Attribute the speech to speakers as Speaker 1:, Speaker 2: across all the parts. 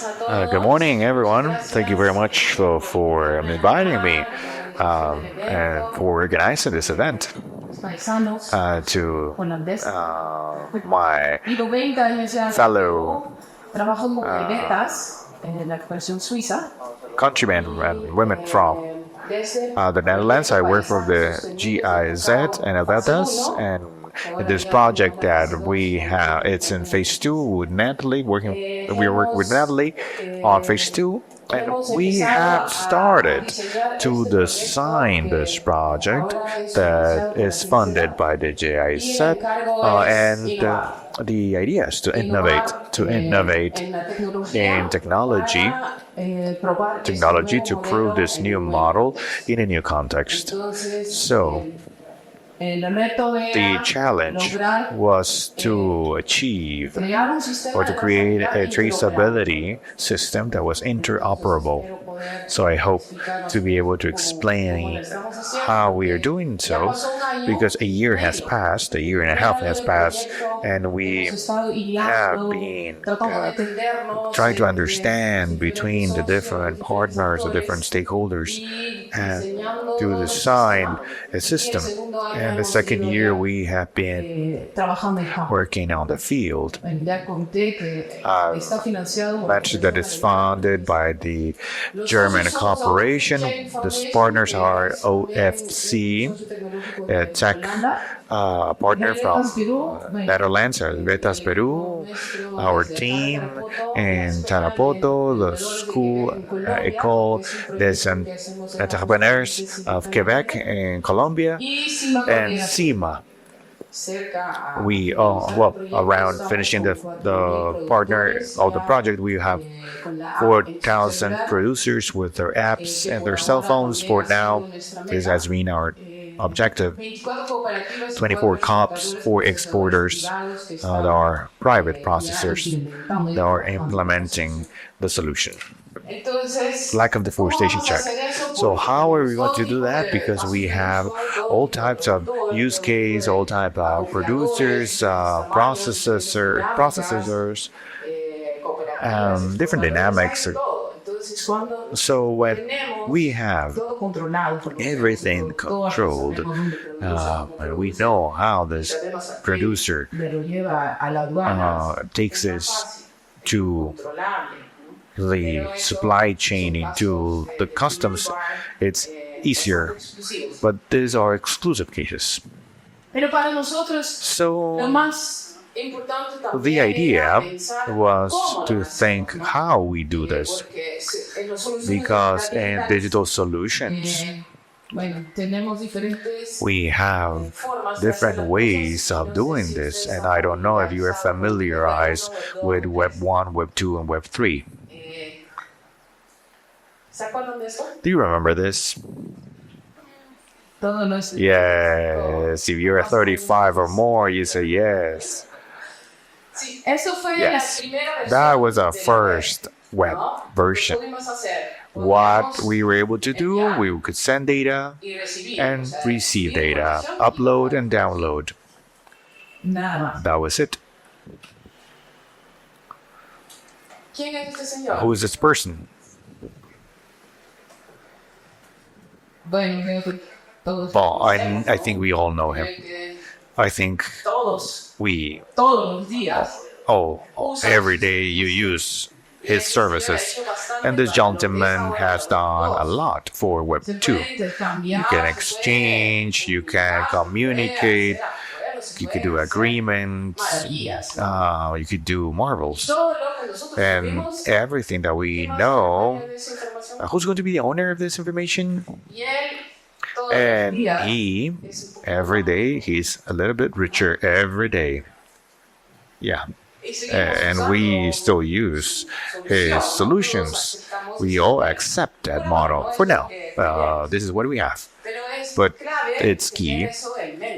Speaker 1: Good morning, everyone. Thank you very much for inviting me and for organizing this event to my fellow countrymen and women from the Netherlands. I work for the GIZ and Abetas, and in this project that we have, it's in phase 2 with Natalie. We are working with Natalie on phase 2, and we have started to design this project that is funded by the GIZ, and the idea is to innovate in technology to prove this new model in a new context. So the challenge was to achieve or to create a traceability system that was interoperable. So I hope to be able to explain how we are doing so, because a year and a half has passed, and we have been trying to understand between the different partners, the different stakeholders, and to design a system. And the second year we have been working on the field. Mentioned that it's funded by the German corporation. The partners are OFC, a tech partner from Netherlands, Vetas Peru, our team, and Tarapoto, the school, École des Entrepreneurs of Quebec in Colombia, and CIMA. We around finishing the partner of the project, we have 4,000 producers with their apps and their cell phones. For now, this has been our objective. 24 COPs, 4 exporters that are private processors that are implementing the solution. Lack of deforestation check. So how are we going to do that? Because we have all types of use case, all type of producers, processors, different dynamics. So when we have everything controlled, and we know how this producer takes this to the supply chain into the customs, it's easier. But these are exclusive cases. So the idea was to think how we do this, because in digital solutions we have different ways of doing this, and I don't know if you are familiarized with Web 1, Web 2, and Web 3. Do you remember this? Yes, if you're 35 or more, you say yes. Yes, that was our first web version. What we were able to do, we could send data and receive data, upload and download. That was it. Who is this person? Well, I think we all know him. I think every day you use his services. And this gentleman has done a lot for Web 2. You can exchange, you can communicate, you could do agreements, you could do marvels. And everything that we know, who's going to be the owner of this information? And he, every day, he's a little bit richer every day. Yeah. And we still use his solutions. We all accept that model for now. This is what we have. But it's key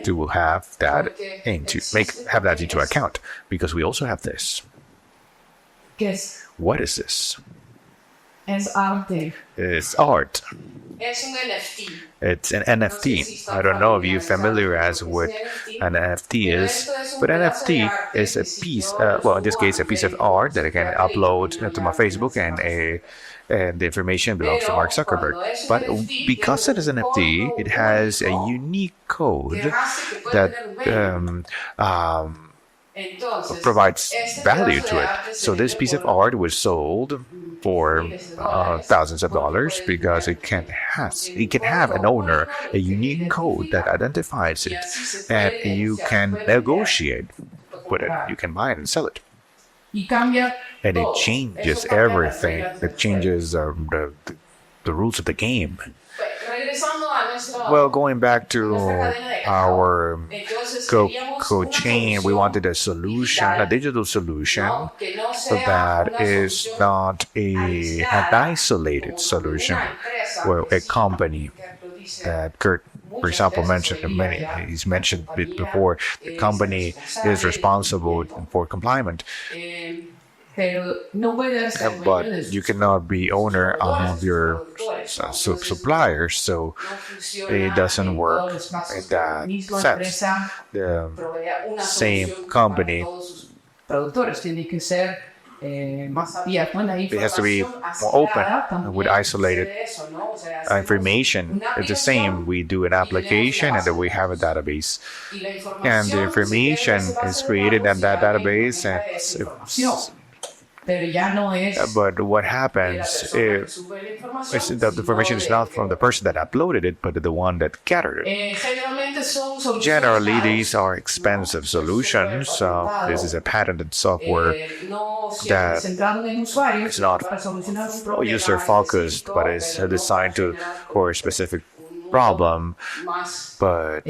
Speaker 1: to have that into account, because we also have this. What is this?
Speaker 2: Es arte.
Speaker 1: is art.
Speaker 3: Es un NFT.
Speaker 1: It's an NFT. I don't know if you're familiar as with an NFT is, but NFT is a piece, well, in this case, a piece of art that I can upload to my Facebook, and the information belongs to Mark Zuckerberg. But because it is an NFT, it has a unique code that provides value to it. So this piece of art was sold for thousands of dollars because it can have an owner, a unique code that identifies it, and you can negotiate with it. You can buy it and sell it, and it changes everything. It changes the rules of the game. Well, going back to our code chain, we wanted a solution, a digital solution that is not an isolated solution where a company that Kurt, for example, he's mentioned it before, the company is responsible for compliance. But you cannot be owner of your suppliers, so it doesn't work in that sense. The same company, it has to be more open with isolated information. It's the same. We do an application and then we have a database, and the information is created in that database, and but what happens if the information is not from the person that uploaded it, but the one that gathered it? Generally, these are expensive solutions. This is a patented software that is not user-focused, but is designed for a specific problem. But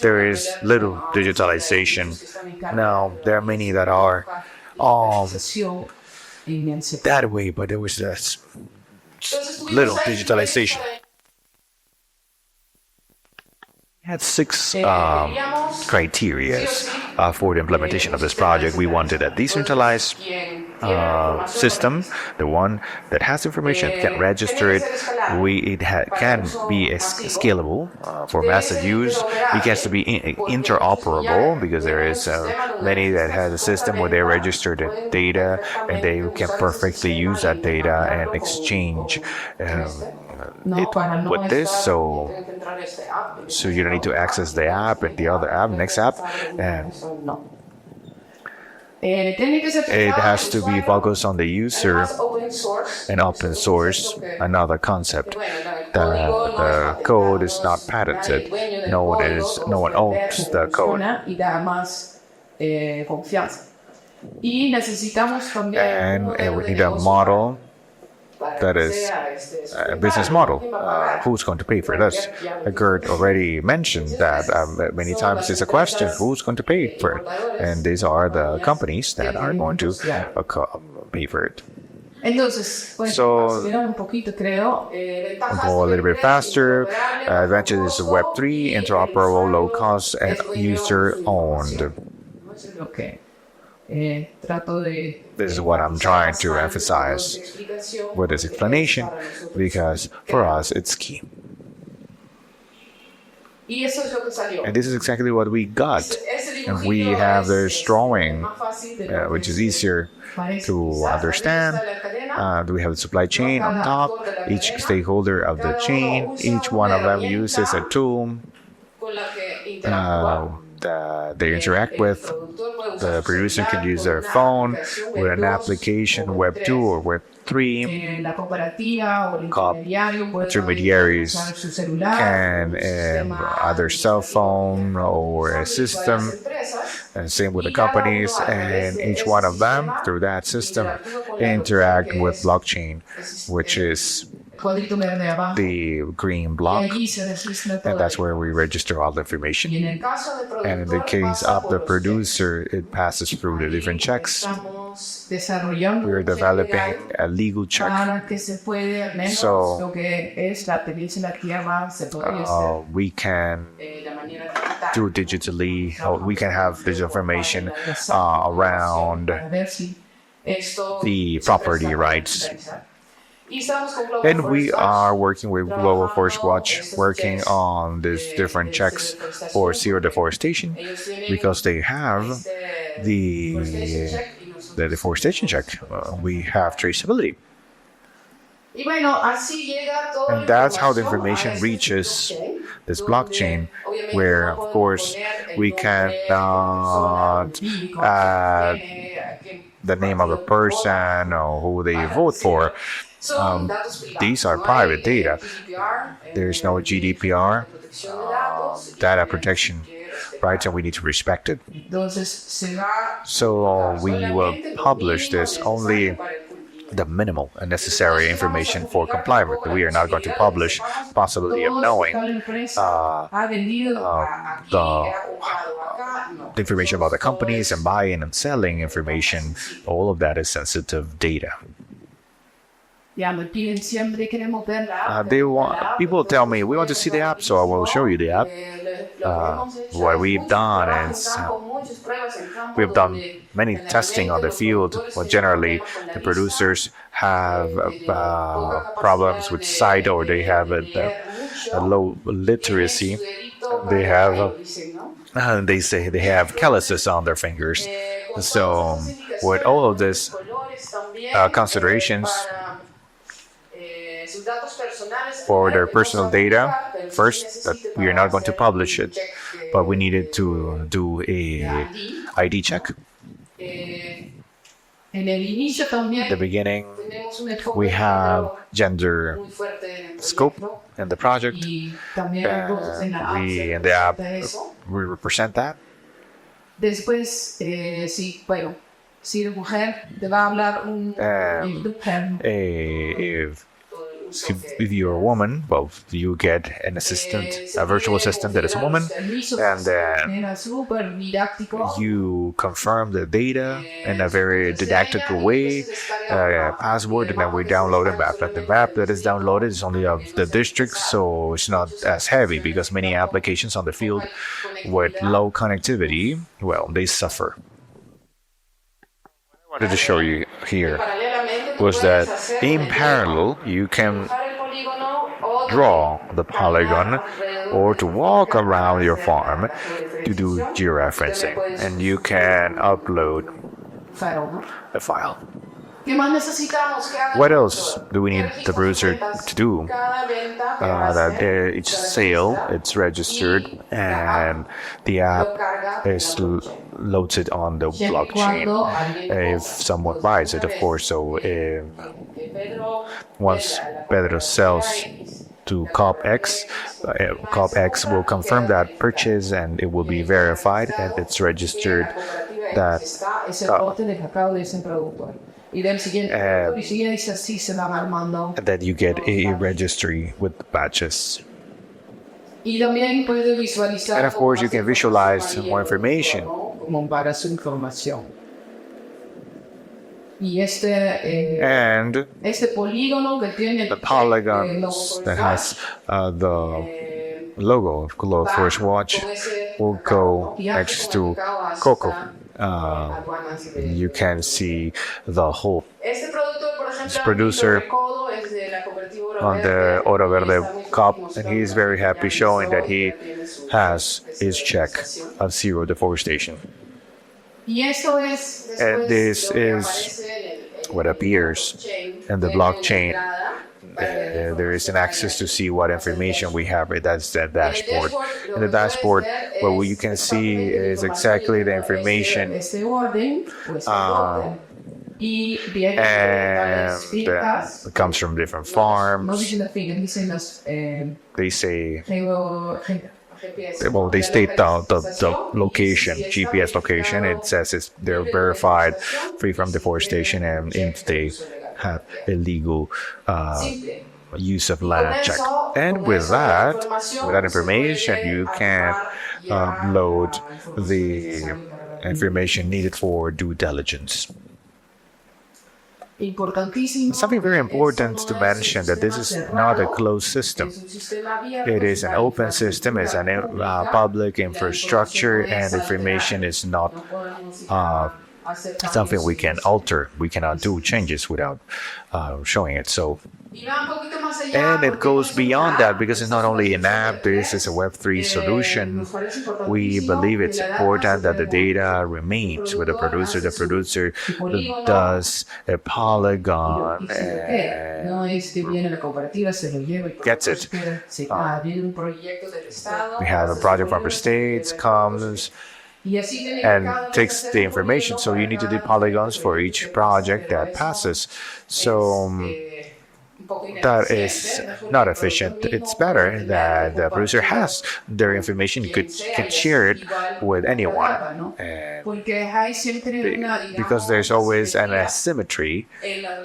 Speaker 1: there is little digitalization. Now, there are many that are that way, but there was this little digitalization. We had 6 criteria for the implementation of this project. We wanted a decentralized system, the one that has information, can register it. It can be scalable for massive use. It has to be interoperable, because there is many that has a system where they register the data and they can perfectly use that data and exchange it with this. So you don't need to access the app and the other app, next app, and it has to be focused on the user and open source, another concept. The code is not patented. No one owns the code. And we need a model that is a business model. Who's going to pay for this? Gert already mentioned that many times. It's a question: who's going to pay for it? And these are the companies that are going to pay for it. So, I'll go a little bit faster. Eventually, this is Web3, interoperable, low cost, and user-owned.
Speaker 2: Okay.
Speaker 1: This is what I'm trying to emphasize with this explanation, because for us it's key. And this is exactly what we got. And we have this drawing, which is easier to understand. We have the supply chain on top, each stakeholder of the chain, each one of them uses a tool that they interact with. The producer can use their phone with an application, Web 2 or Web 3. Intermediaries can either cell phone or a system, and same with the companies, and each one of them through that system interact with blockchain, which is the green block, and that's where we register all the information. And in the case of the producer, it passes through the different checks. We're developing a legal check, so we can do digitally. We can have digital information around the property rights. And we are working with Global Forest Watch, working on these different checks for zero deforestation, because they have the deforestation check. We have traceability. And that's how the information reaches this blockchain, where, of course, we cannot add the name of a person or who they vote for. These are private data. There's no GDPR, data protection rights, and we need to respect it. So we will publish this only the minimal and necessary information for compliance. We are not going to publish the possibility of knowing the information about the companies and buying and selling information. All of that is sensitive data. People tell me, we want to see the app, so I will show you the app. What we've done is we've done many testing on the field, but generally the producers have problems with sight, or they have a low literacy. They have they say they have calluses on their fingers. So with all of this considerations for their personal data, first, that we are not going to publish it, but we needed to do a ID check. At the beginning, we have gender scope in the project. We in the app, we represent that. If you're a woman, well, you get an assistant, a virtual assistant that is a woman, and then you confirm the data in a very didactic way, password, and then we download a map. And the map that is downloaded is only of the district, so it's not as heavy, because many applications on the field with low connectivity, well, they suffer. What I wanted to show you here was that in parallel you can draw the polygon or to walk around your farm to do georeferencing, and you can upload a file. What else do we need the producer to do? That each sale, it's registered, and the app is loads it on the blockchain if someone buys it, of course. So once Pedro sells to COP X will confirm that purchase, and it will be verified, and it's registered that and then you get a registry with badges. And of course, you can visualize more information. And the polygons that has the logo of Global Forest Watch will go next to Coco. You can see the whole. This producer on the Oro Verde Cup, and he's very happy, showing that he has his check of zero deforestation. And this is what appears in the blockchain. There is an access to see what information we have. That's the dashboard. In the dashboard, what you can see is exactly the information. And it comes from different farms. They say, well, they state the location, GPS location. It says they're verified, free from deforestation, and if they have illegal use of land check. And with that information, you can upload the information needed for due diligence.
Speaker 2: Importantísimo.
Speaker 1: Something very important to mention that this is not a closed system. It is an open system, it's an public infrastructure, and information is not something we can alter. We cannot do changes without showing it. So, and it goes beyond that because it's not only an app, this is a Web3 solution. We believe it's important that the data remains with the producer. The producer does a polygon and gets it. We have a project from the States, comes and takes the information. So you need to do polygons for each project that passes. So that is not efficient. It's better that the producer has their information, can share it with anyone. And because there's always an asymmetry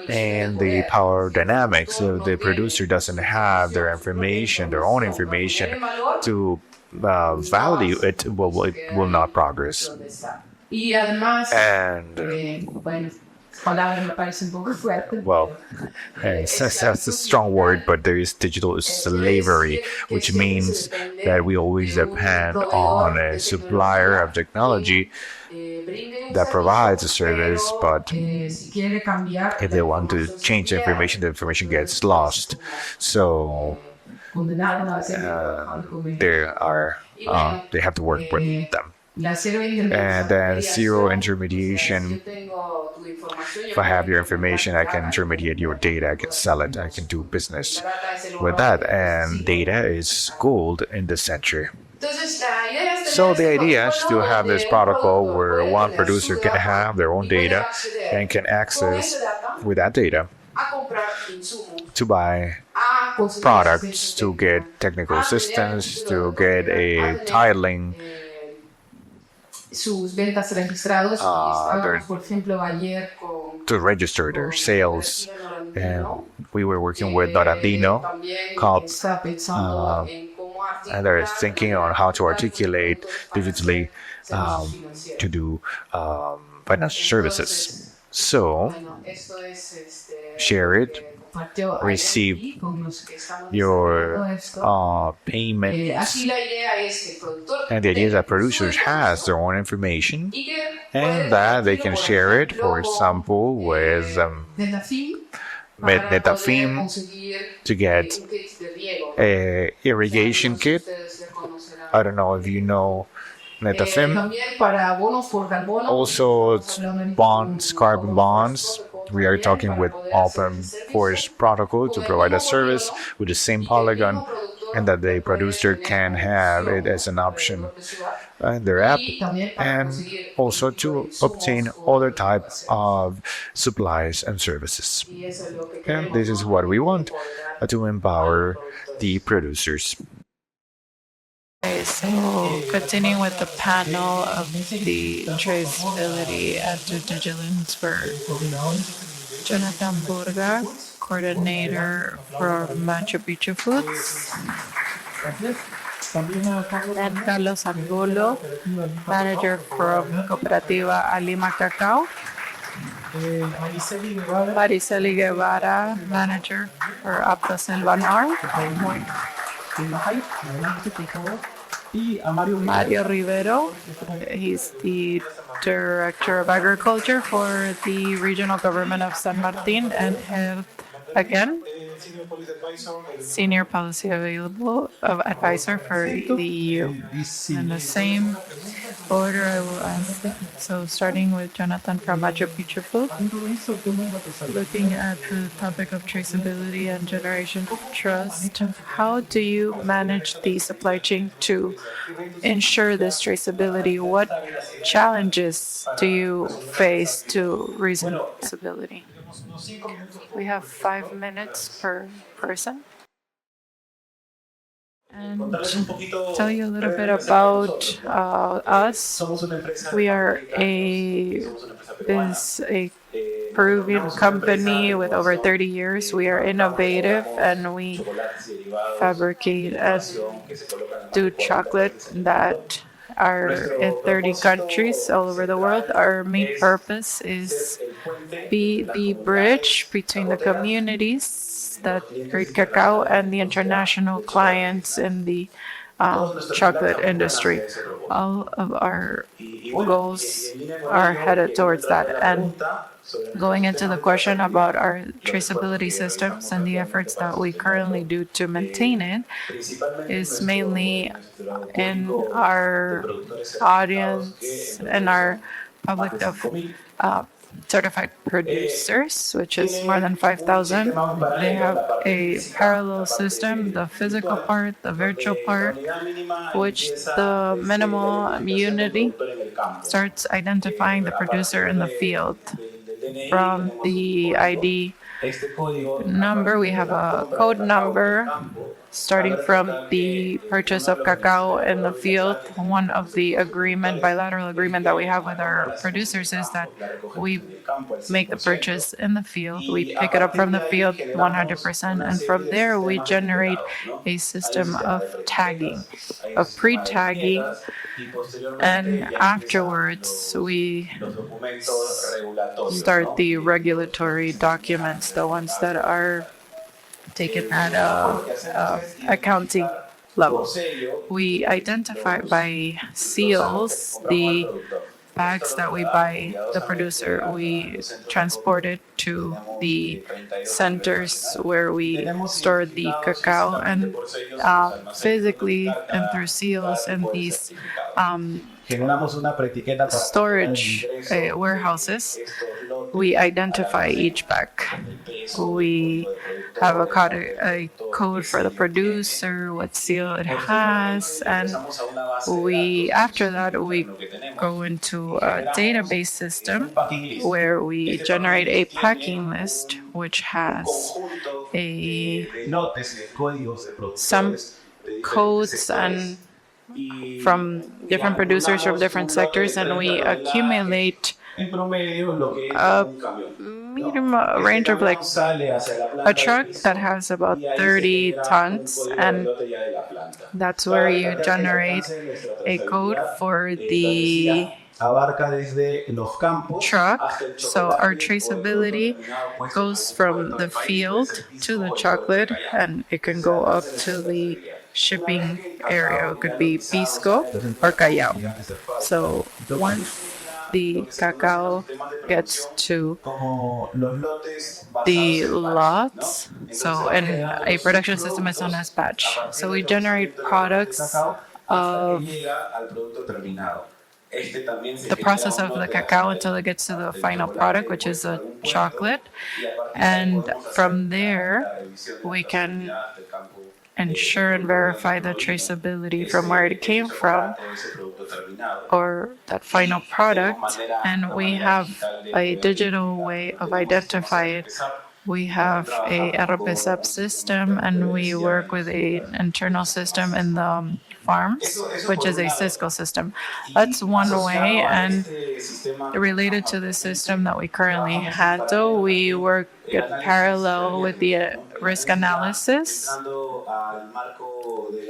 Speaker 1: in the power dynamics. So the producer doesn't have their information, their own information to value it, it will not progress. And well, that's a strong word, but there is digital slavery, which means that we always depend on a supplier of technology that provides a service, but if they want to change the information gets lost. So they have to work with them. And then zero intermediation. If I have your information, I can intermediate your data, I can sell it, I can do business with that. And data is gold in this century. So the idea is to have this protocol where one producer can have their own data and can access with that data to buy products, to get technical assistance, to get a titling, to register their sales. And we were working with Norandino, and they're thinking on how to articulate digitally to do financial services. So share it, receive your payments, and the idea is that producers has their own information and that they can share it, for example, with Netafim to get a irrigation kit. I don't know if you know Netafim. Also bonds, carbon bonds. We are talking with Open Forest Protocol to provide a service with the same polygon, and that the producer can have it as an option in their app, and also to obtain other types of supplies and services. And this is what we want, to empower the producers.
Speaker 3: Okay, so continuing with the panel of the traceability and due diligence for Jonathan Burga, coordinator for Machu Picchu Foods, and Carlos Angulo, manager from Cooperativa Alima Cacao, Mariceli Guevara, manager for Apta Selvanar, Mario Rivero, he's the Director of Agriculture for the Regional Government of San Martin, and Health again, Senior Policy Advisor for the EU. In the same order, I will ask. So starting with Jonathan from Machu Picchu Food, looking at the topic of traceability and generation of trust, how do you manage the supply chain to ensure this traceability? What challenges do you face to traceability? We have 5 minutes per person. And tell you a little bit about us. We are a Peruvian company with over 30 years. We are innovative and we fabricate and do chocolate that are in 30 countries all over the world. Our main purpose is be the bridge between the communities that create cacao and the international clients in the chocolate industry. All of our goals are headed towards that. And going into the question about our traceability systems and the efforts that we currently do to maintain it is mainly in our audience and our public of certified producers, which is more than 5,000. They have a parallel system, the physical part, the virtual part, which the minimal unity starts identifying the producer in the field. From the ID number, we have a code number starting from the purchase of cacao in the field. One of the bilateral agreement that we have with our producers is that we make the purchase in the field, we pick it up from the field 100%, and from there we generate a system of tagging, of pre-tagging, and afterwards we start the regulatory documents, the ones that are taken at a county level. We identify by seals the bags that we buy the producer. We transport it to the centers where we store the cacao, and physically and through seals and these storage warehouses, we identify each bag. We have a code for the producer, what seal it has, and after that we go into a database system where we generate a packing list which has some codes and from different producers from different sectors, and we accumulate a medium range of like a truck that has about 30 tons, and that's where you generate a code for the truck. So our traceability goes from the field to the chocolate, and it can go up to the shipping area. It could be Pisco or Callao. So once the cacao gets to the lots, so in a production system is known as batch. So we generate products of the process of the cacao until it gets to the final product, which is a chocolate. And from there, we can ensure and verify the traceability from where it came from or that final product. And we have a digital way of identifying it. We have a RP system, and we work with an internal system in the farms, which is a Cisco system. That's one way, and related to the system that we currently handle, we work in parallel with the risk analysis,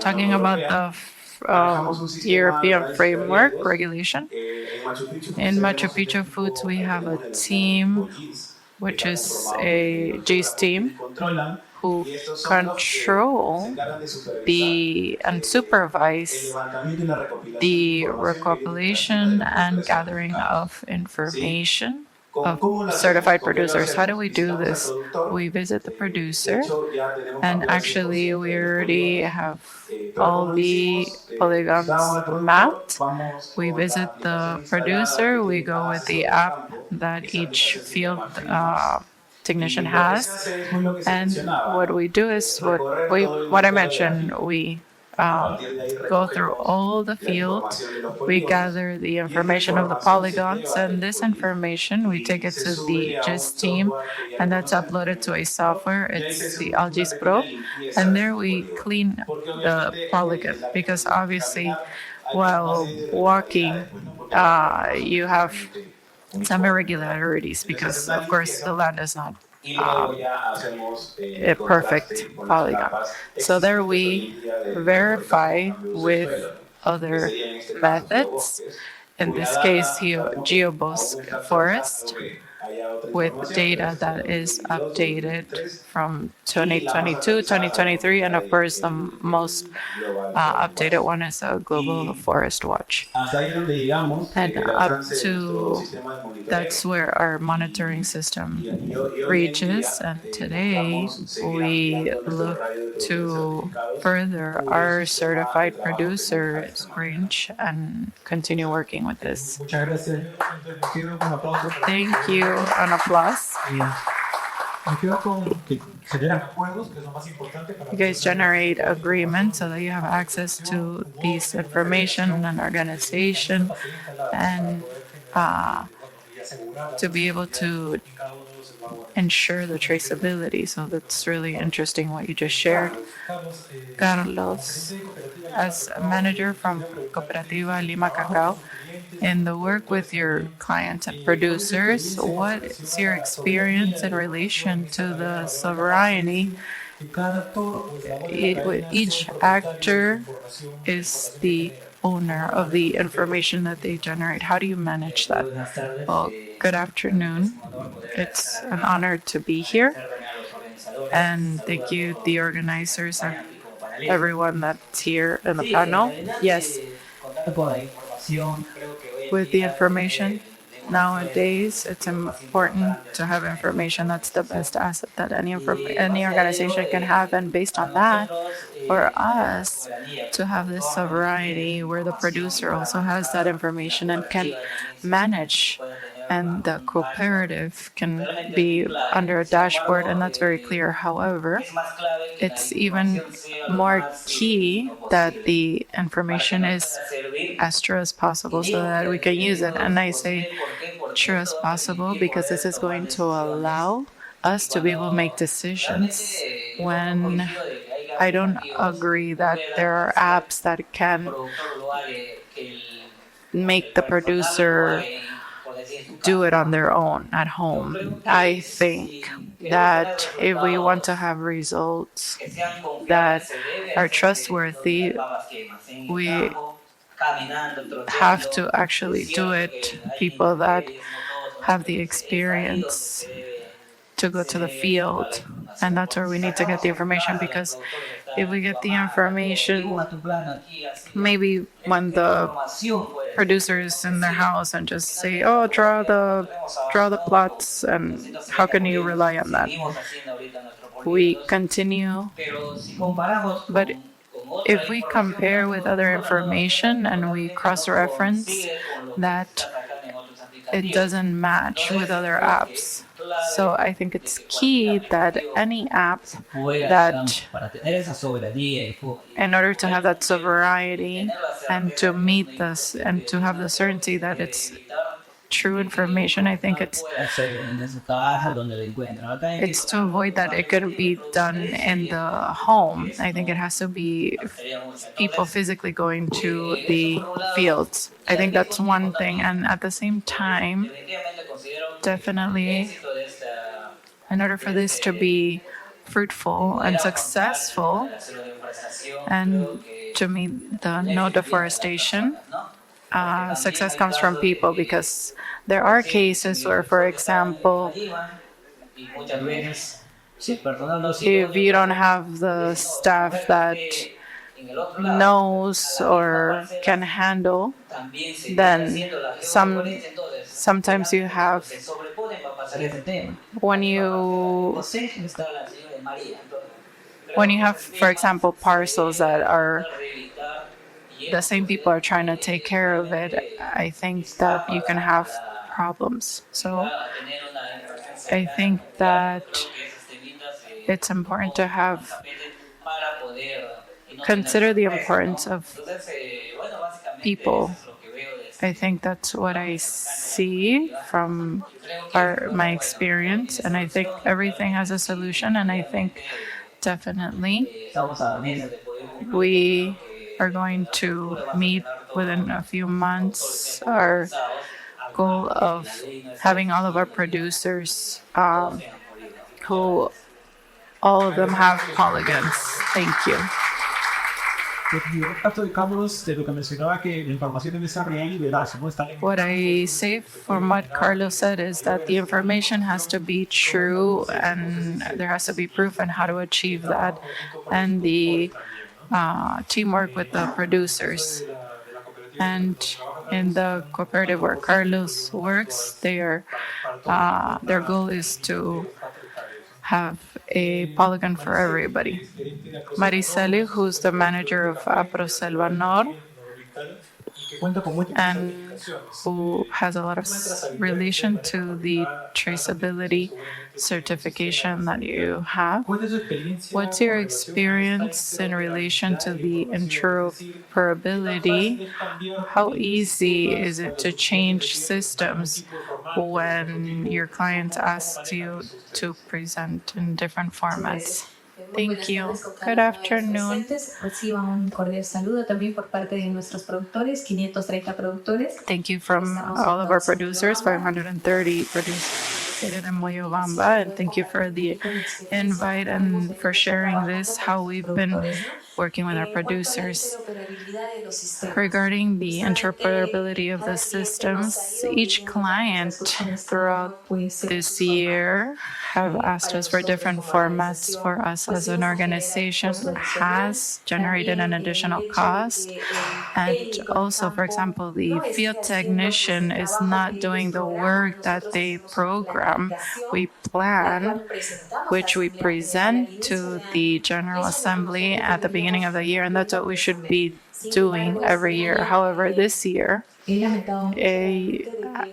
Speaker 3: talking about the European framework regulation. In Machu Picchu Foods, we have a team, which is a GIS team, who control and supervise the recopilation and gathering of information of certified producers. How do we do this? We visit the producer, and actually we already have all the polygons mapped. We visit the producer, we go with the app that each field technician has, and what we do is what I mentioned. We go through all the fields, we gather the information of the polygons, and this information we take it to the GIS team, and that's uploaded to a software. It's the AlGIS Pro, and there we clean the polygon, because obviously while walking you have some irregularities, because of course the land is not a perfect polygon. So there we verify with other methods, in this case geobosc forest, with data that is updated from 2022, 2023, and of course the most updated one is a Global Forest Watch. And up to that's where our monitoring system reaches. And today we look to further our certified producers range and continue working with this. Thank you. An applause. You guys generate agreements so that you have access to these information and an organization and to be able to ensure the traceability. So that's really interesting what you just shared. Carlos, as a manager from Cooperativa Lima Cacao, in the work with your clients and producers, what is your experience in relation to the sovereignty? Each actor is the owner of the information that they generate. How do you manage that? Well, good afternoon. It's an honor to be here. And thank you, the organizers and everyone that's here in the panel. Yes. With the information, nowadays it's important to have information. That's the best asset that any organization can have, and based on that, for us to have this sovereignty where the producer also has that information and can manage, and the cooperative can be under a dashboard, and that's very clear. However, it's even more key that the information is as true as possible so that we can use it. And I say true as possible because this is going to allow us to be able to make decisions when I don't agree that there are apps that can make the producer do it on their own at home. I think that if we want to have results that are trustworthy, we have to actually do it. People that have the experience to go to the field, and that's where we need to get the information, because if we get the information maybe when the producer is in their house and just say, oh, draw the plots, and how can you rely on that? We continue, but if we compare with other information and we cross-reference that, it doesn't match with other apps. So I think it's key that any app that, in order to have that sovereignty and to meet this and to have the certainty that it's true information, I think it's to avoid that it could be done in the home. I think it has to be people physically going to the fields. I think that's one thing. And at the same time, definitely, in order for this to be fruitful and successful and to meet the no deforestation, success comes from people, because there are cases where, for example, if you don't have the staff that knows or can handle, then sometimes you have, when you have, for example, parcels that are the same people are trying to take care of it, I think that you can have problems. So I think that it's important to have consider the importance of people. I think that's what I see from my experience, and I think everything has a solution, and I think definitely we are going to meet within a few months our goal of having all of our producers who all of them have polygons. Thank you. What I say from what Carlos said is that the information has to be true and there has to be proof on how to achieve that, and the teamwork with the producers. And in the cooperative where Carlos works, their goal is to have a polygon for everybody. Mariceli, who's the manager of Selva Nor, and who has a lot of relation to the traceability certification that you have. What's your experience in relation to the interoperability? How easy is it to change systems when your client asks you to present in different formats? Thank you. Good afternoon.
Speaker 4: Reciban un cordial saludo también por parte de nuestros productores, 530 productores.
Speaker 3: Thank you from all of our producers, 530 producers located in Moyobamba, and thank you for the invite and for sharing this, how we've been working with our producers. Regarding the interoperability of the systems, each client throughout this year have asked us for different formats. For us as an organization has generated an additional cost. And also, for example, the field technician is not doing the work that they program. We plan, which we present to the General Assembly at the beginning of the year, and that's what we should be doing every year. However, this year,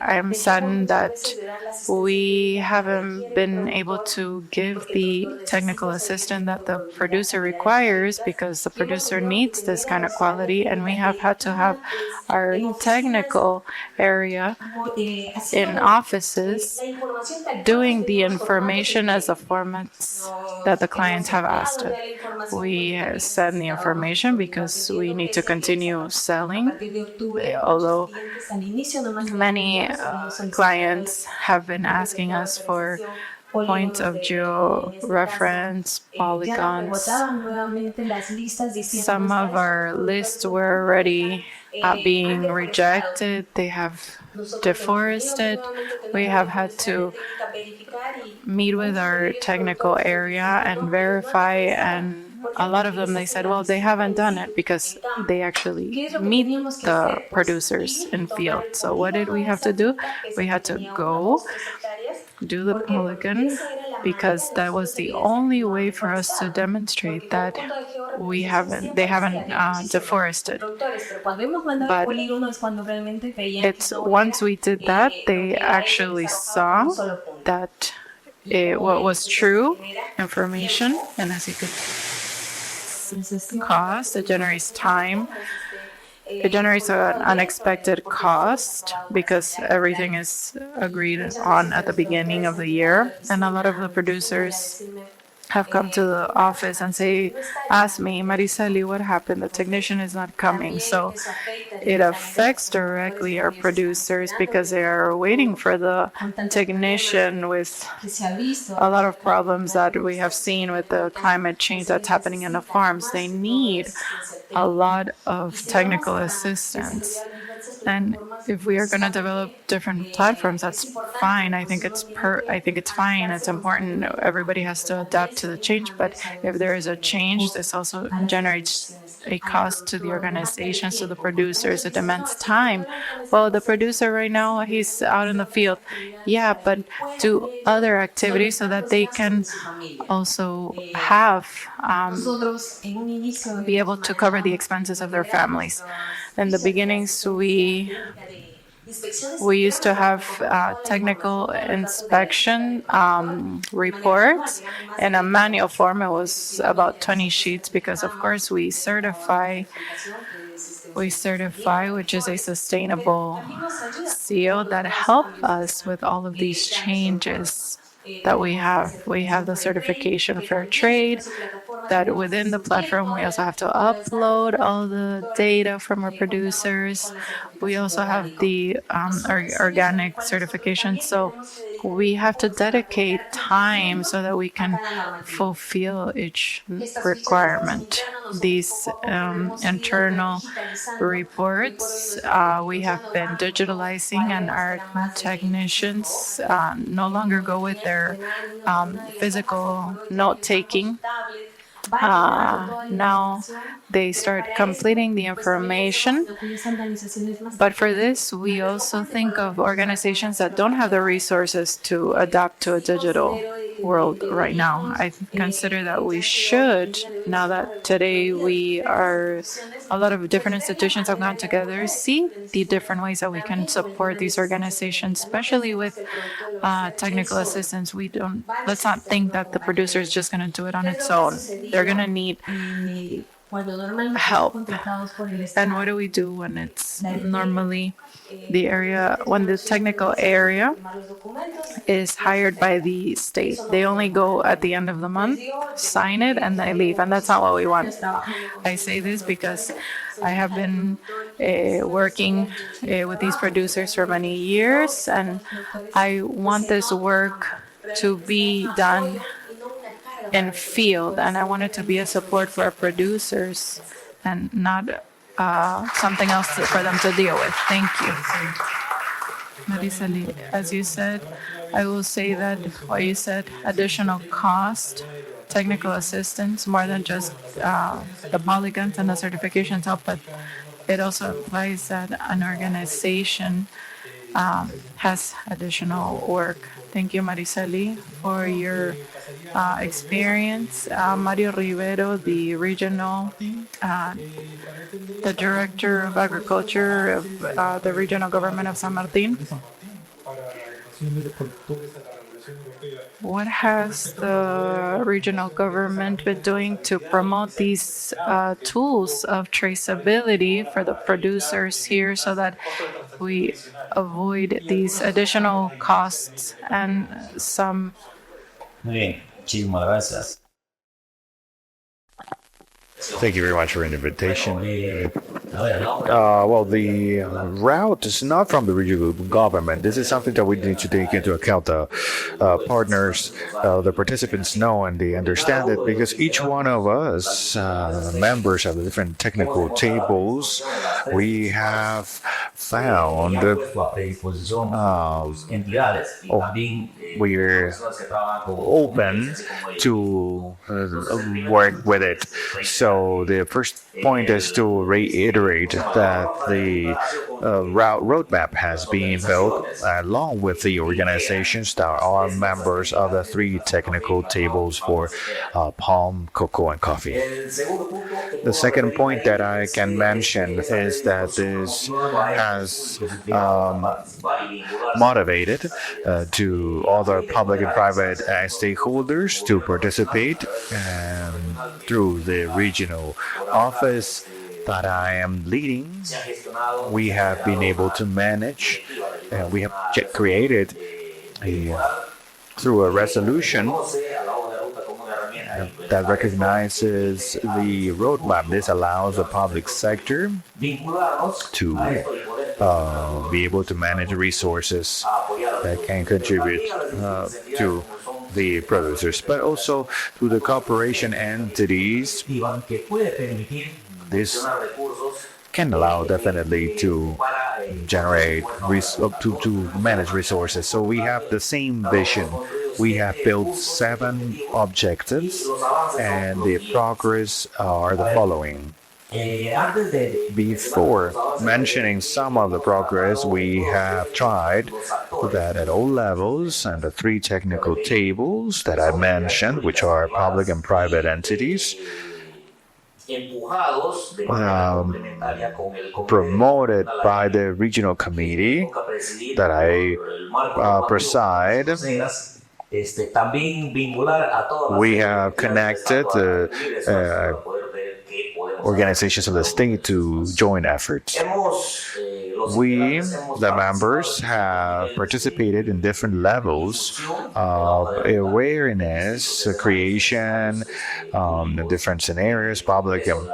Speaker 3: I'm saddened that we haven't been able to give the technical assistance that the producer requires, because the producer needs this kind of quality, and we have had to have our technical area in offices doing the information as the formats that the clients have asked. We send the information because we need to continue selling, although many clients have been asking us for points of geo-reference, polygons. Some of our lists were already being rejected. They have deforested. We have had to meet with our technical area and verify, and a lot of them, they said, well, they haven't done it because they actually meet the producers in field. So what did we have to do? We had to go do the polygon, because that was the only way for us to demonstrate that they haven't deforested. But it's once we did that, they actually saw that what was true information, and as you could cost, it generates time. It generates an unexpected cost because everything is agreed on at the beginning of the year. And a lot of the producers have come to the office and ask me, Mariceli, what happened? The technician is not coming. So it affects directly our producers because they are waiting for the technician, with a lot of problems that we have seen with the climate change that's happening in the farms. They need a lot of technical assistance. And if we are going to develop different platforms, that's fine. I think it's fine. It's important. Everybody has to adapt to the change. But if there is a change, this also generates a cost to the organizations, to the producers. It demands time. Well, the producer right now, he's out in the field. Yeah, but do other activities so that they can also have be able to cover the expenses of their families. In the beginnings, we used to have technical inspection reports in a manual form. It was about 20 sheets because, of course, we certify, which is a sustainable seal that help us with all of these changes that we have. We have the certification Fair Trade, that within the platform we also have to upload all the data from our producers. We also have the organic certification. So we have to dedicate time so that we can fulfill each requirement. These internal reports we have been digitalizing, and our technicians no longer go with their physical note taking. Now they start completing the information. But for this, we also think of organizations that don't have the resources to adapt to a digital world right now. I consider that we should, now that today a lot of different institutions have gone together, see the different ways that we can support these organizations, especially with technical assistance. Let's not think that the producer is just going to do it on its own. They're going to need help. And what do we do when it's normally when the technical area is hired by the state? They only go at the end of the month, sign it, and they leave. And that's not what we want. I say this because I have been working with these producers for many years, and I want this work to be done in field, and I want it to be a support for our producers and not something else for them to deal with. Thank you. Marisali, as you said, I will say that what you said, additional cost, technical assistance, more than just the polygons and the certifications help, but it also implies that an organization has additional work. Thank you, Marisali, for your experience. Mario Rivero, the director of agriculture of the regional government of San Martin. What has the regional government been doing to promote these tools of traceability for the producers here so that we avoid these additional costs and some?
Speaker 5: Muy bien, muchísimas gracias.
Speaker 1: Thank you very much for the invitation.
Speaker 5: A
Speaker 1: Well, the route is not from the regional government. This is something that we need to take into account. The partners, the participants know and they understand it because each one of us, members of the different technical tables, we have found we're open to work with it. So the first point is to reiterate that the roadmap has been built along with the organizations that are members of the 3 technical tables for palm, cocoa, and coffee. The second point that I can mention is that this has motivated to other public and private stakeholders to participate through the regional office that I am leading. We have been able to manage, we have created through a resolution that recognizes the roadmap. This allows the public sector to be able to manage resources that can contribute to the producers, but also to the corporation entities. This can allow definitely to generate to manage resources. So we have the same vision. We have built 7 objectives, and the progress are the following. Before mentioning some of the progress, we have tried that at all levels and the 3 technical tables that I mentioned, which are public and private entities, promoted by the regional committee that I preside. We have connected organizations of the state to join efforts. We, the members, have participated in different levels of awareness, creation, different scenarios, public and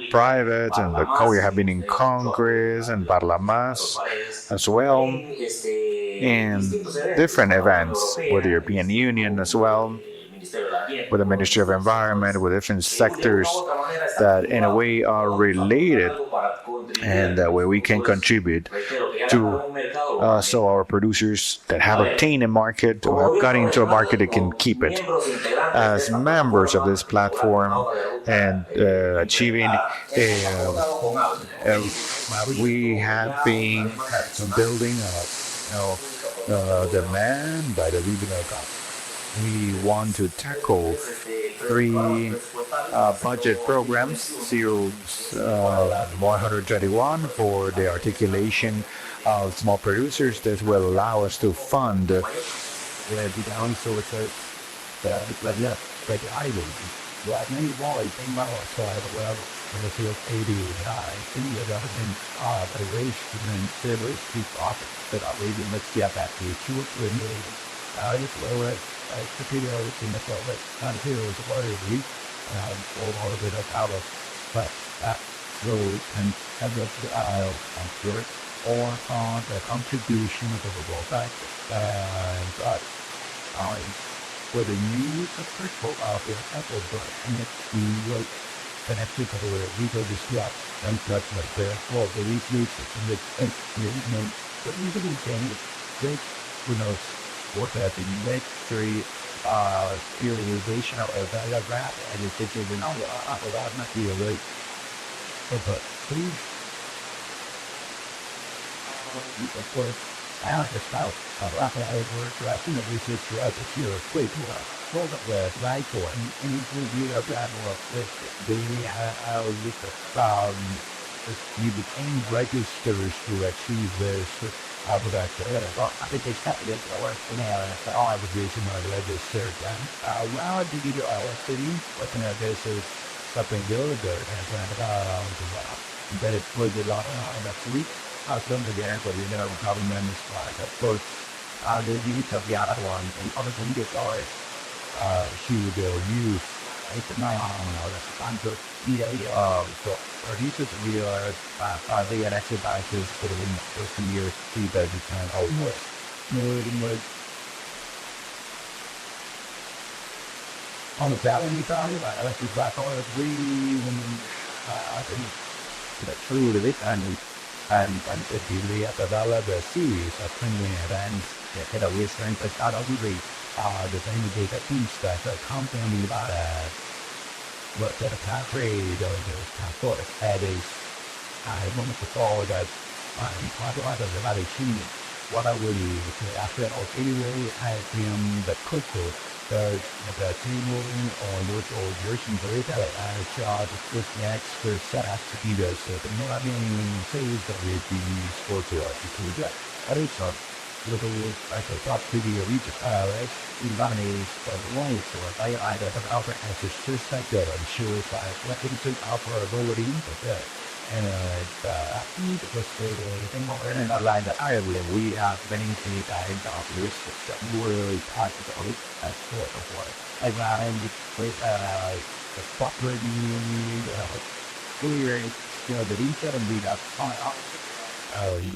Speaker 1: private, and we have been in Congress and Parlamas as well. in different events with the European Union as well, with the Ministry of Environment, with different sectors that in a way are related and where we can contribute to so our producers that have obtained a market or have got into a market they can keep it. As members of this platform and achieving we have been building demand by the regional government. We want to tackle three budget programs, Series 121 for the articulation of small producers. This will allow us to fund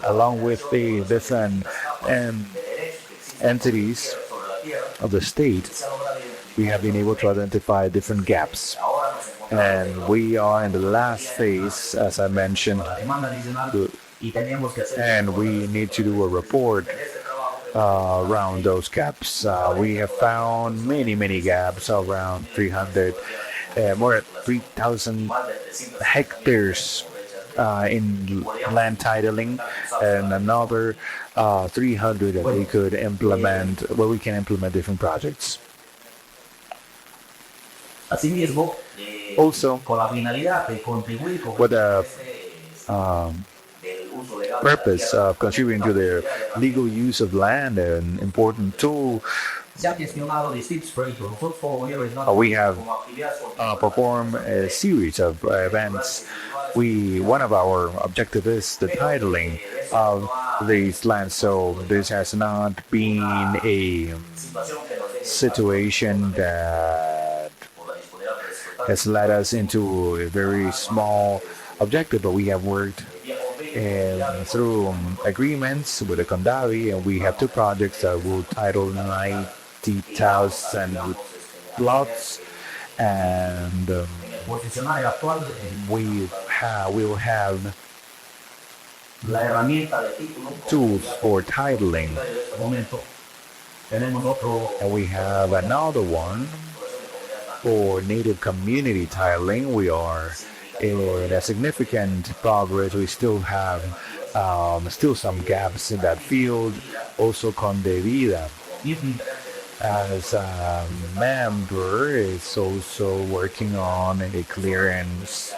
Speaker 1: along with the different entities of the state, we have been able to identify different gaps. And we are in the last phase, as I mentioned, and we need to do a report around those gaps. We have found many gaps, around 300, more than 3,000 hectares in land titling, and another 300 that we could implement, where we can implement different projects. Also, with the purpose of contributing to the legal use of land, an important tool, we have performed a series of events. One of our objectives is the titling of these lands. So this has not been a situation that has led us into a very small objective, but we have worked and through agreements with the Kondavi, and we have two projects that will title 90,000 plots, and
Speaker 5: Posicionar actual
Speaker 1: we will have
Speaker 5: la herramienta de título.
Speaker 1: tools for titling,
Speaker 5: En este momento tenemos otro
Speaker 1: and we have another one for native community titling. We are in a significant progress. We still have still some gaps in that field. Also, Conde Vida, as a member, is also working on a clearance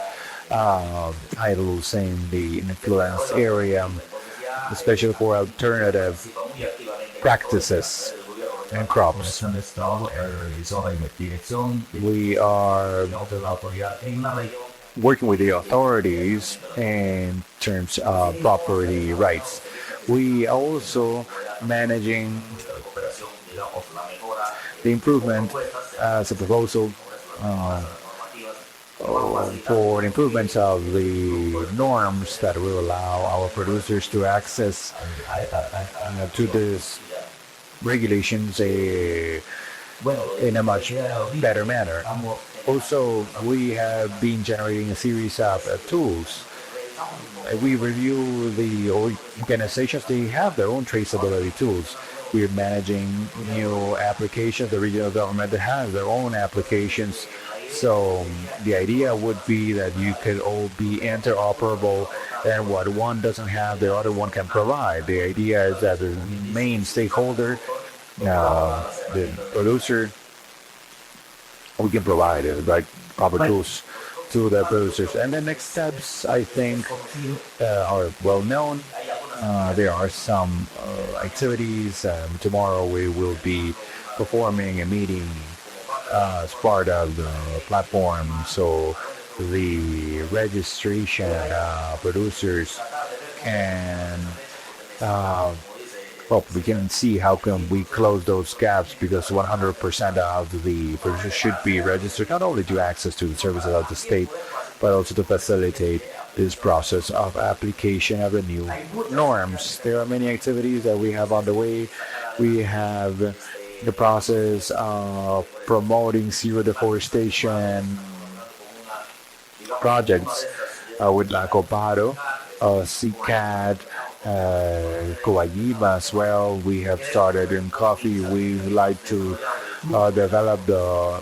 Speaker 1: titles in the influence area, especially for alternative practices and crops.
Speaker 5: un estado revisó la investigación
Speaker 1: We are
Speaker 5: de la autoridad en la región.
Speaker 1: working with the authorities in terms of property rights. We also managing the improvement as a proposal for improvements of the norms that will allow our producers to access to these regulations in a much better manner. Also, we have been generating a series of tools. We review the organizations, they have their own traceability tools. We're managing new applications. The regional government has their own applications. So the idea would be that you could all be interoperable, and what one doesn't have, the other one can provide. The idea is that the main stakeholder, the producer, we can provide it, like proper tools to the producers. And the next steps, I think, are well known. There are some activities. Tomorrow we will be performing a meeting as part of the platform. So the registration producers can well, we can see how can we close those gaps, because 100% of the producers should be registered, not only to access to the services of the state, but also to facilitate this process of application of the new norms. There are many activities that we have on the way. We have the process of promoting zero deforestation projects with La Copado, CCAD, Coayiba as well. We have started in coffee. We like to develop the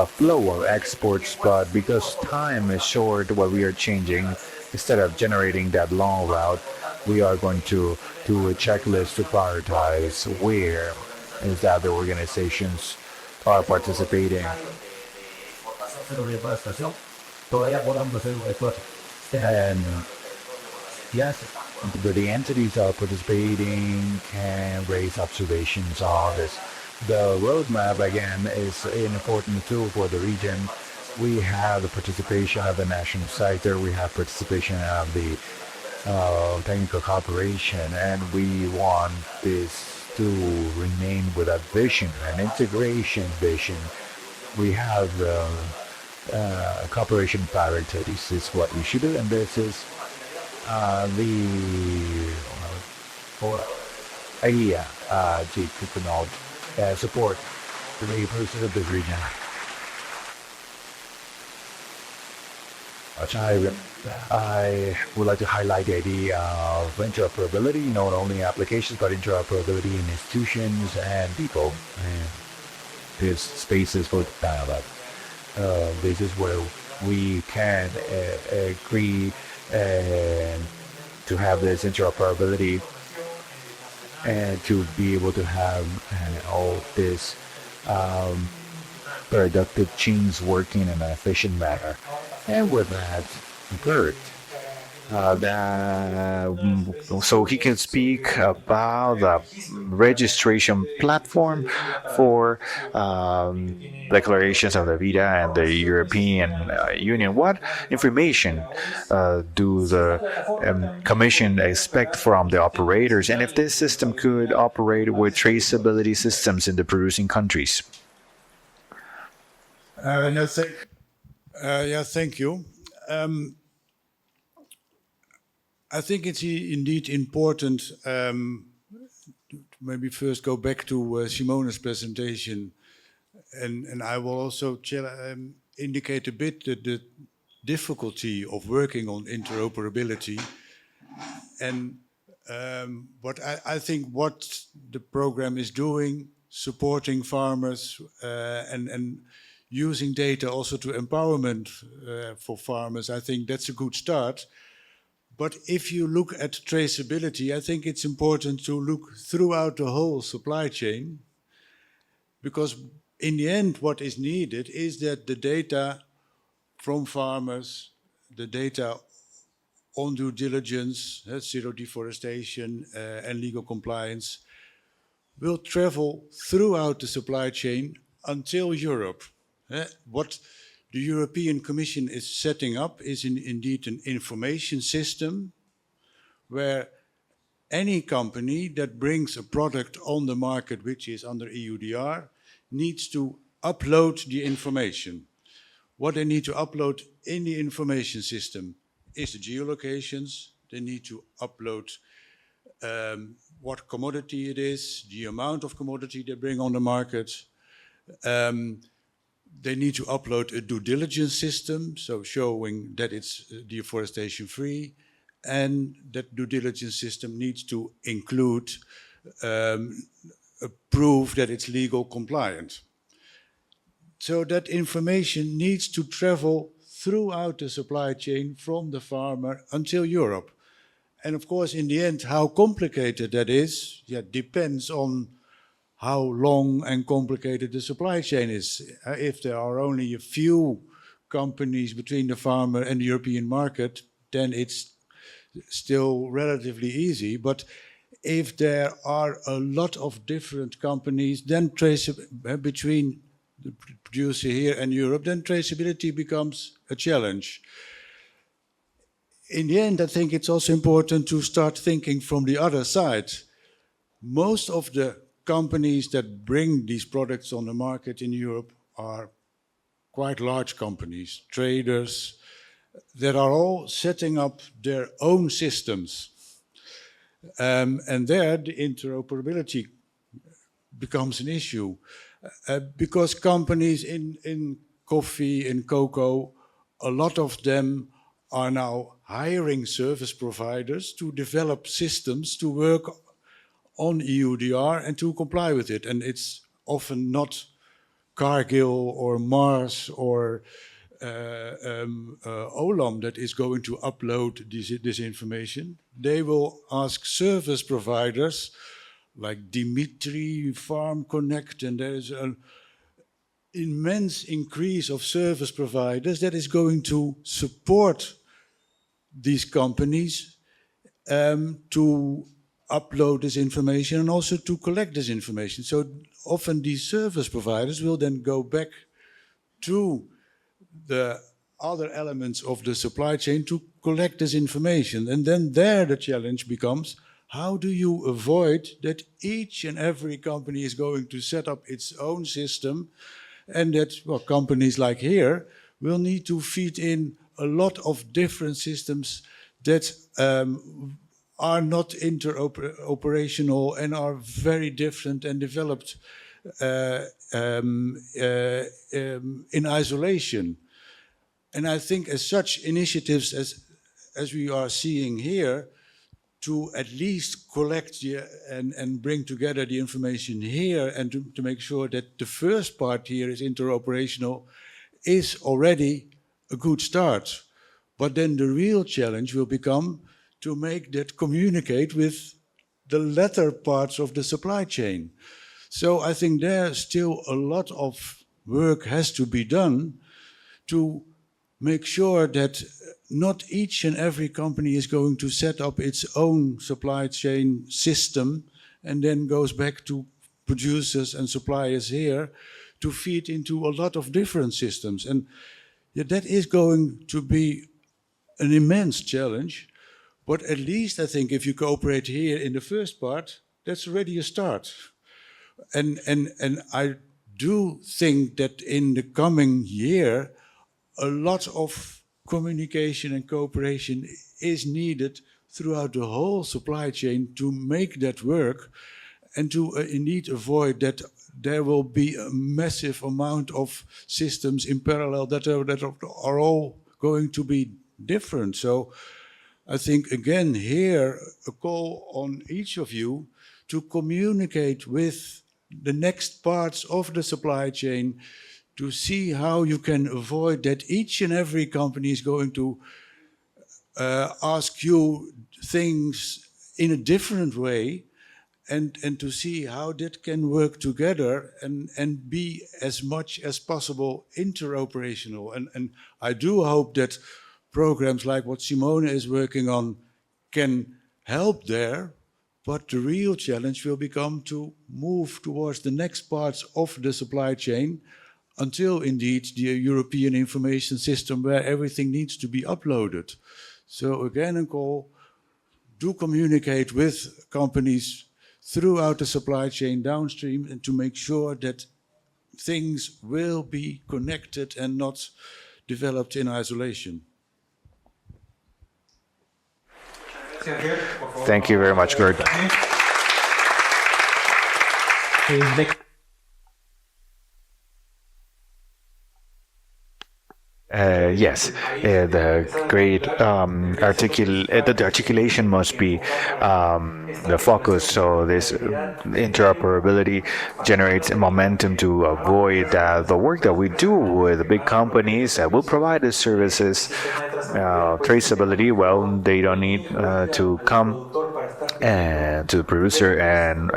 Speaker 1: flow of exports, but because time is short, what we are changing, instead of generating that long route, we are going to do a checklist to prioritize where is that the organizations are participating. And yes, the entities are participating can raise observations on this. The roadmap, again, is an important tool for the region. We have the participation of the national sector, we have participation of the technical cooperation, and we want this to remain with a vision, an integration vision. We have cooperation parity. This is what we should do, and this is the idea to promote support to the producers of this region. I would like to highlight the idea of interoperability, not only applications, but interoperability in institutions and people. And there's spaces for dialogue. This is where we can agree to have this interoperability and to be able to have all this productive chains working in an efficient manner. And with that, Bert, so he can speak about the registration platform for declarations of the Vida and the European Union. What information do the Commission expect from the operators, and if this system could operate with traceability systems in the producing countries?
Speaker 6: Thank you. I think it's indeed important to maybe first go back to Simona's presentation, and I will also indicate a bit the difficulty of working on interoperability. And what I think what the program is doing, supporting farmers and using data also to empowerment for farmers, I think that's a good start. But if you look at traceability, I think it's important to look throughout the whole supply chain, because in the end, what is needed is that the data from farmers, the data on due diligence, zero deforestation, and legal compliance, will travel throughout the supply chain until Europe. What the European Commission is setting up is indeed an information system where any company that brings a product on the market which is under EUDR needs to upload the information. What they need to upload in the information system is the geolocations. They need to upload what commodity it is, the amount of commodity they bring on the market. They need to upload a due diligence system, so showing that it's deforestation free, and that due diligence system needs to include a proof that it's legal compliant. So that information needs to travel throughout the supply chain from the farmer until Europe. And of course, in the end, how complicated that is, depends on how long and complicated the supply chain is. If there are only a few companies between the farmer and the European market, then it's still relatively easy. But if there are a lot of different companies, then between the producer here and Europe, then traceability becomes a challenge. In the end, I think it's also important to start thinking from the other side. Most of the companies that bring these products on the market in Europe are quite large companies, traders, that are all setting up their own systems. And there, the interoperability becomes an issue. Because companies in coffee and cocoa, a lot of them are now hiring service providers to develop systems to work on EUDR and to comply with it. And it's often not Cargill or Mars or Olam that is going to upload this information. They will ask service providers like Dimitri, Farm Connect, and there is an immense increase of service providers that is going to support these companies to upload this information and also to collect this information. So often these service providers will then go back to the other elements of the supply chain to collect this information. And then there the challenge becomes, how do you avoid that each and every company is going to set up its own system, and that companies like here will need to feed in a lot of different systems that are not interoperational and are very different and developed in isolation. And I think as such initiatives as we are seeing here, to at least collect and bring together the information here and to make sure that the first part here is interoperational is already a good start. But then the real challenge will become to make that communicate with the latter parts of the supply chain. So I think there still a lot of work has to be done to make sure that not each and every company is going to set up its own supply chain system and then goes back to producers and suppliers here to feed into a lot of different systems. And that is going to be an immense challenge. But at least I think if you cooperate here in the first part, that's already a start. And I do think that in the coming year, a lot of communication and cooperation is needed throughout the whole supply chain to make that work and to indeed avoid that there will be a massive amount of systems in parallel that are all going to be different. So I think, again, here, a call on each of you to communicate with the next parts of the supply chain to see how you can avoid that each and every company is going to ask you things in a different way, and to see how that can work together and be as much as possible interoperational. And I do hope that programs like what Simone is working on can help there, but the real challenge will become to move towards the next parts of the supply chain until indeed the European information system where everything needs to be uploaded. So again, a call, do communicate with companies throughout the supply chain downstream and to make sure that things will be connected and not developed in isolation.
Speaker 1: Thank you very much, Gert. Yes, the articulation must be the focus. So this interoperability generates a momentum to avoid the work that we do with the big companies that will provide the services. Traceability, well, they don't need to come to the producer and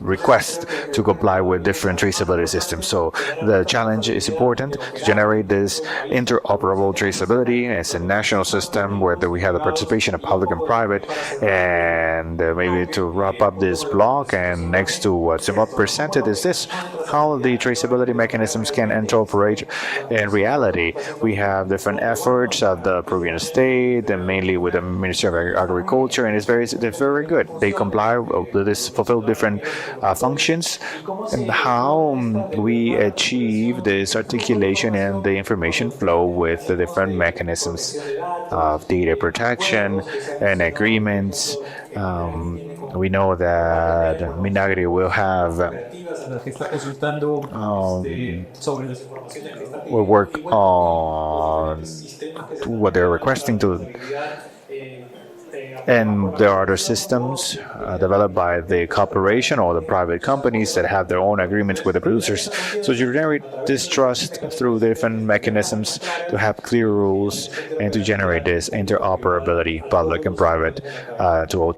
Speaker 1: request to comply with different traceability systems. So the challenge is important to generate this interoperable traceability. It's a national system where we have the participation of public and private. And maybe to wrap up this block, and next to what Simone presented, is this: how the traceability mechanisms can interoperate in reality. We have different efforts of the Peruvian state, and mainly with the Ministry of Agriculture, and they're very good. They comply with this, fulfill different functions, and how we achieve this articulation and the information flow with the different mechanisms of data protection and agreements. We know that Minagri will have will work on what they're requesting to. And there are other systems developed by the corporation or the private companies that have their own agreements with the producers. So you generate this trust through different mechanisms to have clear rules and to generate this interoperability, public and private, to